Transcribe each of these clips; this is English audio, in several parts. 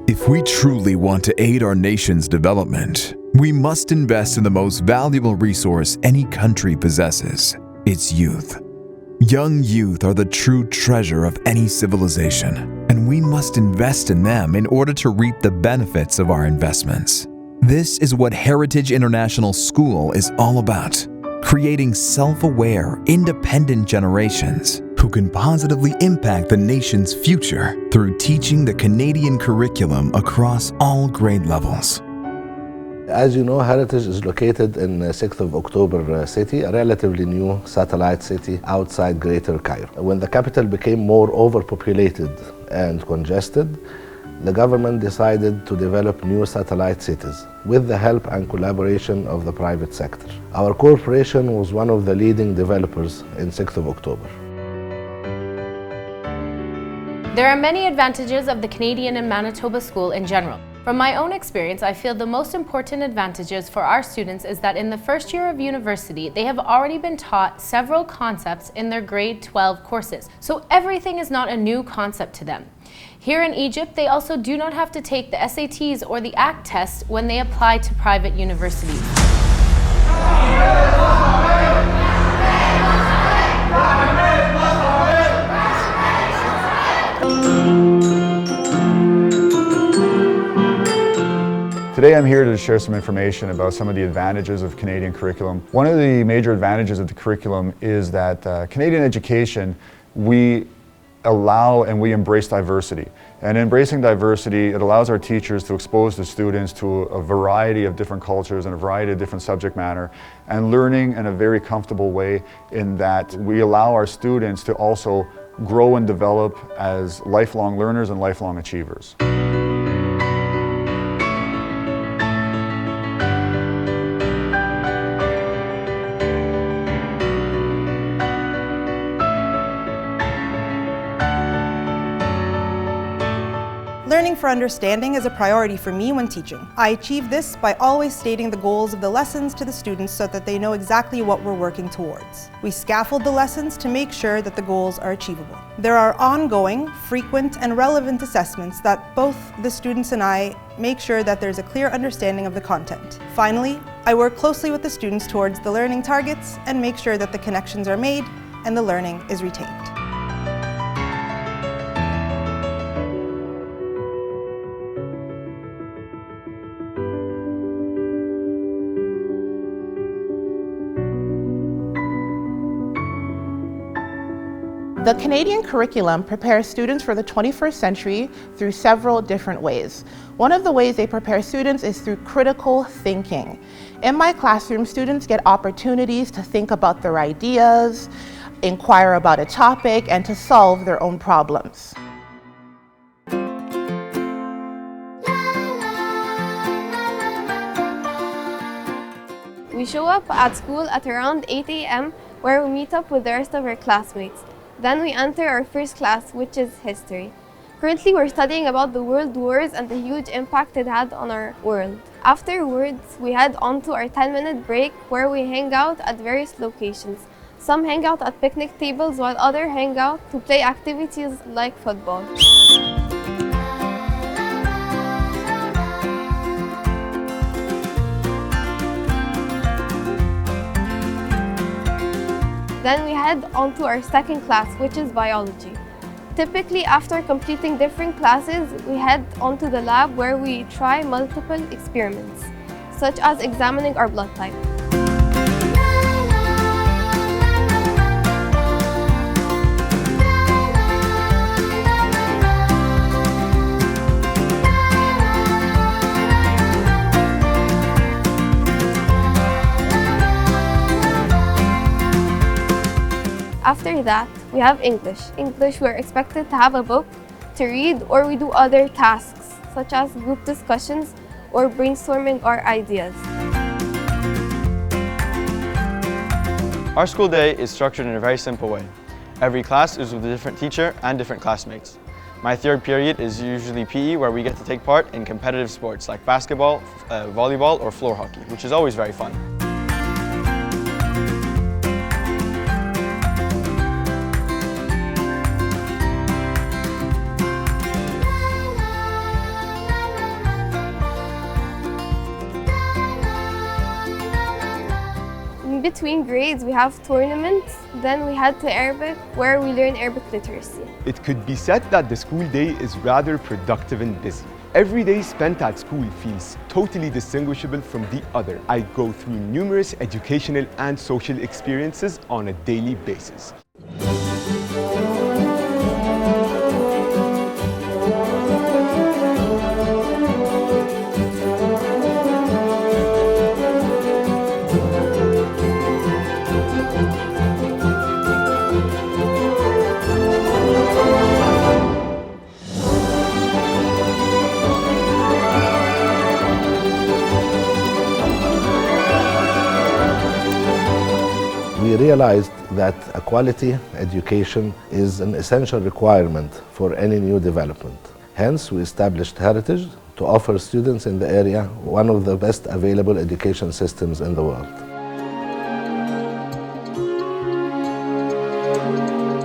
If we truly want to aid our nation's development, we must invest in the most valuable resource any country possesses, its youth. Young youth are the true treasure of any civilization, and we must invest in them in order to reap the benefits of our investments. This is what Heritage International School is all about, creating self-aware, independent generations who can positively impact the nation's future through teaching the Canadian curriculum across all grade levels. As you know, Heritage is located in 6th of October city, a relatively new satellite city outside Greater Cairo. When the capital became more overpopulated and congested, the government decided to develop new satellite cities with the help and collaboration of the private sector. Our corporation was one of the leading developers in 6th of October. There are many advantages of the Canadian and Manitoba School in general. From my own experience, I feel the most important advantages for our students is that in the first year of university, they have already been taught several concepts in their grade 12 courses, so everything is not a new concept to them. Here in Egypt, they also do not have to take the SATs or the ACT test when they apply to private universities. Today I'm here to share some information about some of the advantages of Canadian curriculum. One of the major advantages of the curriculum is that Canadian education, we allow and we embrace diversity. And embracing diversity, it allows our teachers to expose the students to a variety of different cultures and a variety of different subject matter, and learning in a very comfortable way in that we allow our students to also grow and develop as lifelong learners and lifelong achievers. Learning for understanding is a priority for me when teaching. I achieve this by always stating the goals of the lessons to the students so that they know exactly what we're working towards. We scaffold the lessons to make sure that the goals are achievable. There are ongoing, frequent, and relevant assessments that both the students and I make sure that there's a clear understanding of the content. Finally, I work closely with the students towards the learning targets and make sure that the connections are made and the learning is retained. The Canadian curriculum prepares students for the 21st century through several different ways. One of the ways they prepare students is through critical thinking. In my classroom, students get opportunities to think about their ideas, inquire about a topic, and to solve their own problems. We show up at school at around 8 a.m. where we meet up with the rest of our classmates. Then we enter our first class, which is history. Currently, we're studying about the world wars and the huge impact it had on our world. Afterwards, we head on to our 10-minute break where we hang out at various locations. Some hang out at picnic tables while others hang out to play activities like football. Then we head on to our second class, which is biology. Typically, after completing different classes, we head on to the lab where we try multiple experiments, such as examining our blood type. After that, we have English. English, we're expected to have a book to read, or we do other tasks, such as group discussions or brainstorming our ideas. Our school day is structured in a very simple way. Every class is with a different teacher and different classmates. My third period is usually PE, where we get to take part in competitive sports like basketball, volleyball, or floor hockey, which is always very fun. between grades, we have tournaments. Then we head to Arabic, where we learn Arabic literacy. It could be said that the school day is rather productive and busy. Every day spent at school feels totally distinguishable from the other. I go through numerous educational and social experiences on a daily basis. We realized that a quality education is an essential requirement for any new development. Hence, we established Heritage to offer students in the area one of the best available education systems in the world.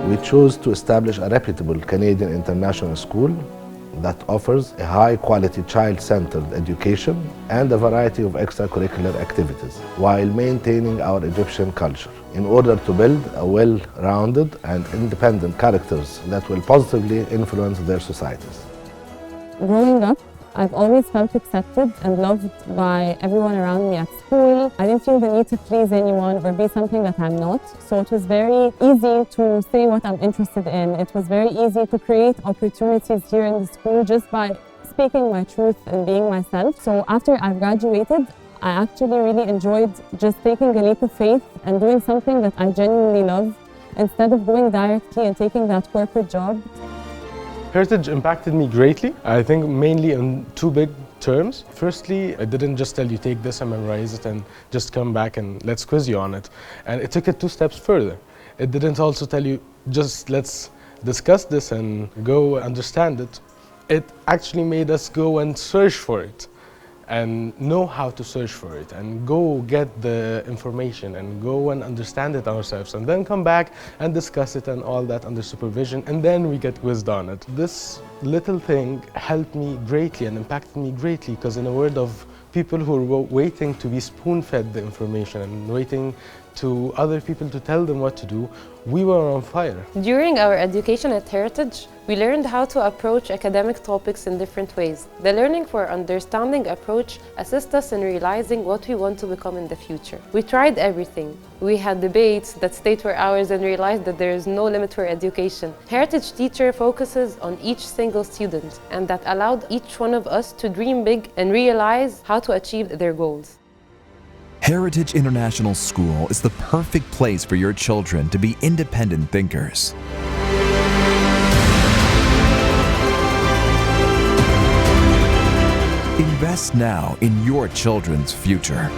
We chose to establish a reputable Canadian international school that offers a high-quality child-centered education and a variety of extracurricular activities, while maintaining our Egyptian culture, in order to build a well-rounded and independent characters that will positively influence their societies. Growing up, I've always felt accepted and loved by everyone around me at school. I didn't feel the need to please anyone or be something that I'm not. So it was very easy to say what I'm interested in. It was very easy to create opportunities here in the school just by speaking my truth and being myself. So after I graduated, I actually really enjoyed just taking a leap of faith and doing something that I genuinely love instead of going directly and taking that corporate job. Heritage impacted me greatly, I think mainly in two big terms. Firstly, I didn't just tell you take this and memorize it and just come back and let's quiz you on it. And it took it 2 steps further. It didn't also tell you just let's discuss this and go understand it. It actually made us go and search for it and know how to search for it and go get the information and go and understand it ourselves and then come back and discuss it and all that under supervision, and then we get quizzed on it. This little thing helped me greatly and impacted me greatly, because in a world of people who were waiting to be spoon-fed the information and waiting to other people to tell them what to do, we were on fire. During our education at Heritage, we learned how to approach academic topics in different ways. The Learning for Understanding approach assists us in realizing what we want to become in the future. We tried everything. We had debates that stayed for hours and realized that there is no limit for education. Heritage Teacher focuses on each single student, and that allowed each one of us to dream big and realize how to achieve their goals. Heritage International School is the perfect place for your children to be independent thinkers. Invest now in your children's future.